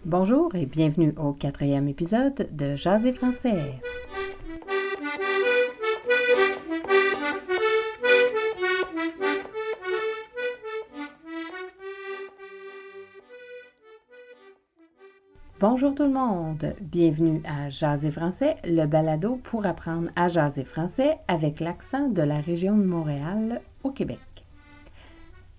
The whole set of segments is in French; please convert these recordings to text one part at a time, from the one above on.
Bonjour et bienvenue au 4e épisode de Jaser français. Bonjour tout le monde, bienvenue à Jaser français, le balado pour apprendre à jaser français avec l'accent de la région de Montréal au Québec.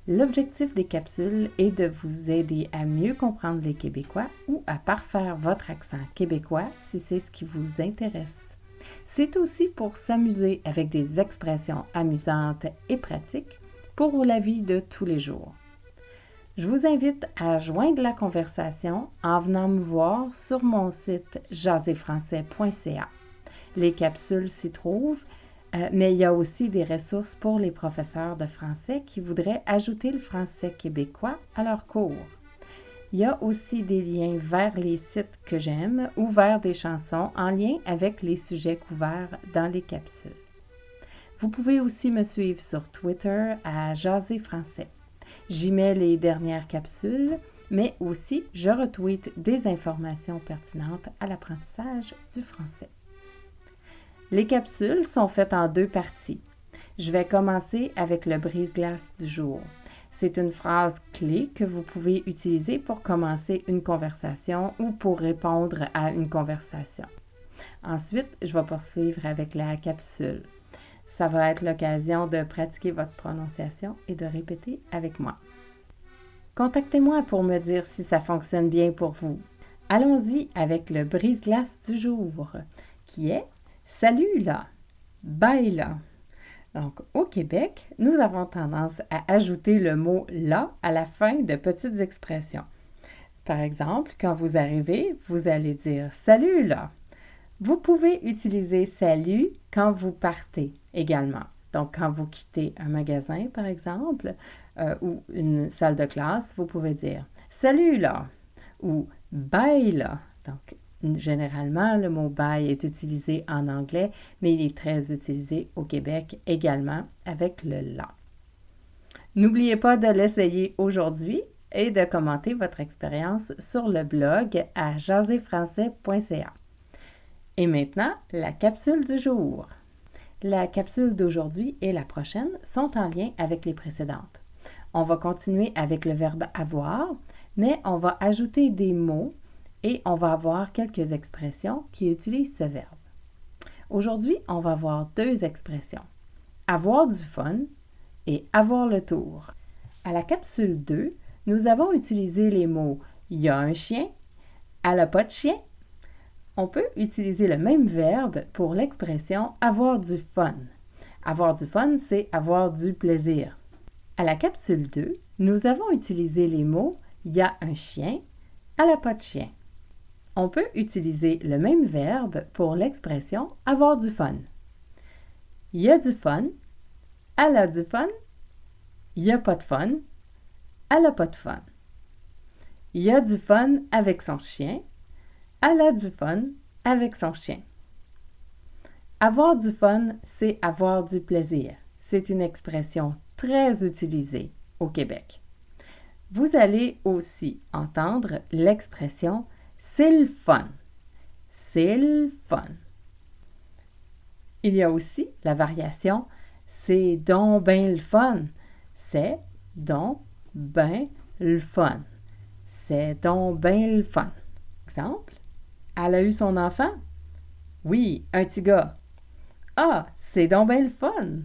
L'objectif des capsules est de vous aider à mieux comprendre les Québécois ou à parfaire votre accent québécois si c'est ce qui vous intéresse. C'est aussi pour s'amuser avec des expressions amusantes et pratiques pour la vie de tous les jours. Je vous invite à joindre la conversation en venant me voir sur mon site jaserfrançais.ca. Les capsules s'y trouvent, mais il y a aussi des ressources pour les professeurs de français qui voudraient ajouter le français québécois à leur cours. Il y a aussi des liens vers les sites que j'aime ou vers des chansons en lien avec les sujets couverts dans les capsules. Vous pouvez aussi me suivre sur Twitter à Jaser Français. J'y mets les dernières capsules, mais aussi je retweete des informations pertinentes à l'apprentissage du français. Les capsules sont faites en 2 parties. Je vais commencer avec le brise-glace du jour. C'est une phrase clé que vous pouvez utiliser pour commencer une conversation ou pour répondre à une conversation. Ensuite, je vais poursuivre avec la capsule. Ça va être l'occasion de pratiquer votre prononciation et de répéter avec moi. Contactez-moi pour me dire si ça fonctionne bien pour vous. Allons-y avec le brise-glace du jour, qui est « Salut là! Bye là! » Donc, au Québec, nous avons tendance à ajouter le mot « là » à la fin de petites expressions. Par exemple, quand vous arrivez, vous allez dire « Salut là ». Vous pouvez utiliser « salut » quand vous partez également. Donc, quand vous quittez un magasin, par exemple, ou une salle de classe, vous pouvez dire « Salut là » ou « Bye là ». Donc, généralement, le mot « bye » est utilisé en anglais, mais il est très utilisé au Québec également avec le « là ». N'oubliez pas de l'essayer aujourd'hui et de commenter votre expérience sur le blog à jaserfrançais.ca. Et maintenant, la capsule du jour. La capsule d'aujourd'hui et la prochaine sont en lien avec les précédentes. On va continuer avec le verbe avoir, mais on va ajouter des mots et on va avoir quelques expressions qui utilisent ce verbe. Aujourd'hui, on va avoir 2 expressions. Avoir du fun et avoir le tour. À la capsule 2, nous avons utilisé les mots « il y a un chien »,« elle n'a pas de chien ». On peut utiliser le même verbe pour l'expression « avoir du fun ». Avoir du fun, c'est avoir du plaisir. À la capsule 2, nous avons utilisé les mots « il y a un chien »,« elle n'a pas de chien ». On peut utiliser le même verbe pour l'expression « avoir du fun ». Il y a du fun, elle a du fun, il n'y a pas de fun, elle n'a pas de fun. Il y a du fun avec son chien, elle a du fun avec son chien. Avoir du fun, c'est avoir du plaisir. C'est une expression très utilisée au Québec. Vous allez aussi entendre l'expression « c'est le fun ». C'est le fun. Il y a aussi la variation « c'est donc ben le fun ». C'est donc ben le fun. C'est donc ben le fun. Exemple, elle a eu son enfant? Oui, un petit gars. Ah, c'est donc ben le fun.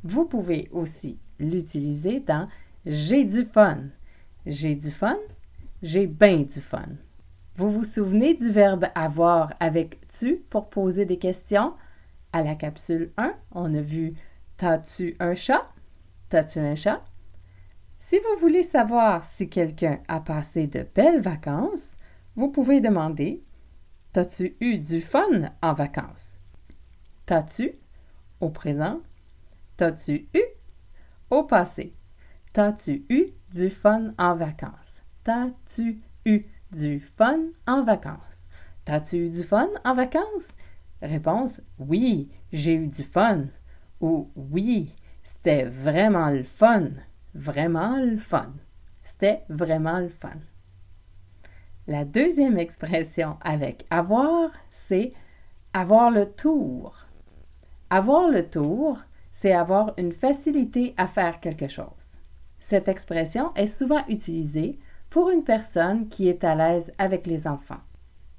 Vous pouvez aussi l'utiliser dans j'ai du fun. J'ai du fun, j'ai ben du fun. Vous vous souvenez du verbe avoir avec tu pour poser des questions? À la capsule 1, on a vu t'as-tu un chat? T'as-tu un chat? Si vous voulez savoir si quelqu'un a passé de belles vacances, vous pouvez demander t'as-tu eu du fun en vacances? T'as-tu au présent? T'as-tu eu au passé? T'as-tu eu du fun en vacances? T'as-tu eu du fun en vacances? T'as-tu eu du fun en vacances? Réponse, oui, j'ai eu du fun. Ou oui, c'était vraiment le fun. Vraiment le fun. C'était vraiment le fun. La deuxième expression avec avoir, c'est avoir le tour. Avoir le tour, c'est avoir une facilité à faire quelque chose. Cette expression est souvent utilisée pour une personne qui est à l'aise avec les enfants.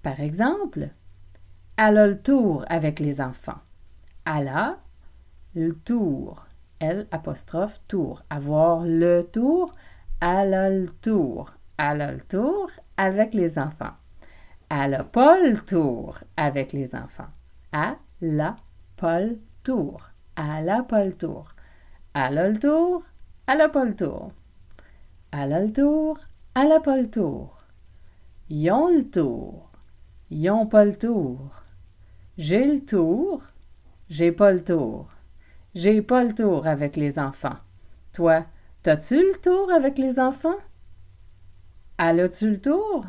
Par exemple, elle a le tour avec les enfants. Elle a le tour. L apostrophe tour. Avoir le tour, elle a le tour. Elle a le tour avec les enfants. Elle n'a pas le tour avec les enfants. Elle n'a pas le tour. Elle n'a pas le tour. Elle a le tour, elle n'a pas le tour. Elle a le tour, elle n'a pas le tour. Ils ont le tour. Ils n'ont pas le tour. J'ai le tour, j'ai pas le tour. J'ai pas le tour avec les enfants. Toi, t'as-tu le tour avec les enfants? Elle a-tu le tour?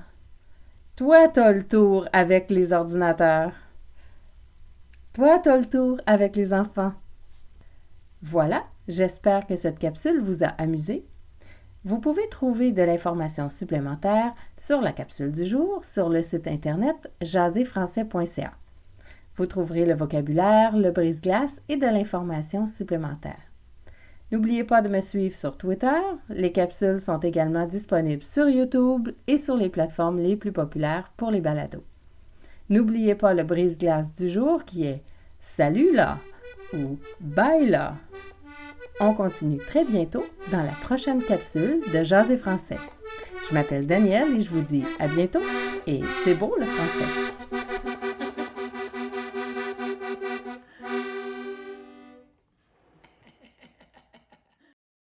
Toi, t'as le tour avec les ordinateurs. Toi, t'as le tour avec les enfants. Voilà, j'espère que cette capsule vous a amusé. Vous pouvez trouver de l'information supplémentaire sur la capsule du jour sur le site internet jaserfrançais.ca. Vous trouverez le vocabulaire, le brise-glace et de l'information supplémentaire. N'oubliez pas de me suivre sur Twitter. Les capsules sont également disponibles sur YouTube et sur les plateformes les plus populaires pour les balados. N'oubliez pas le brise-glace du jour qui est « Salut là » ou « Bye là ». On continue très bientôt dans la prochaine capsule de Jaser français. Je m'appelle Danielle et je vous dis à bientôt et c'est beau le français!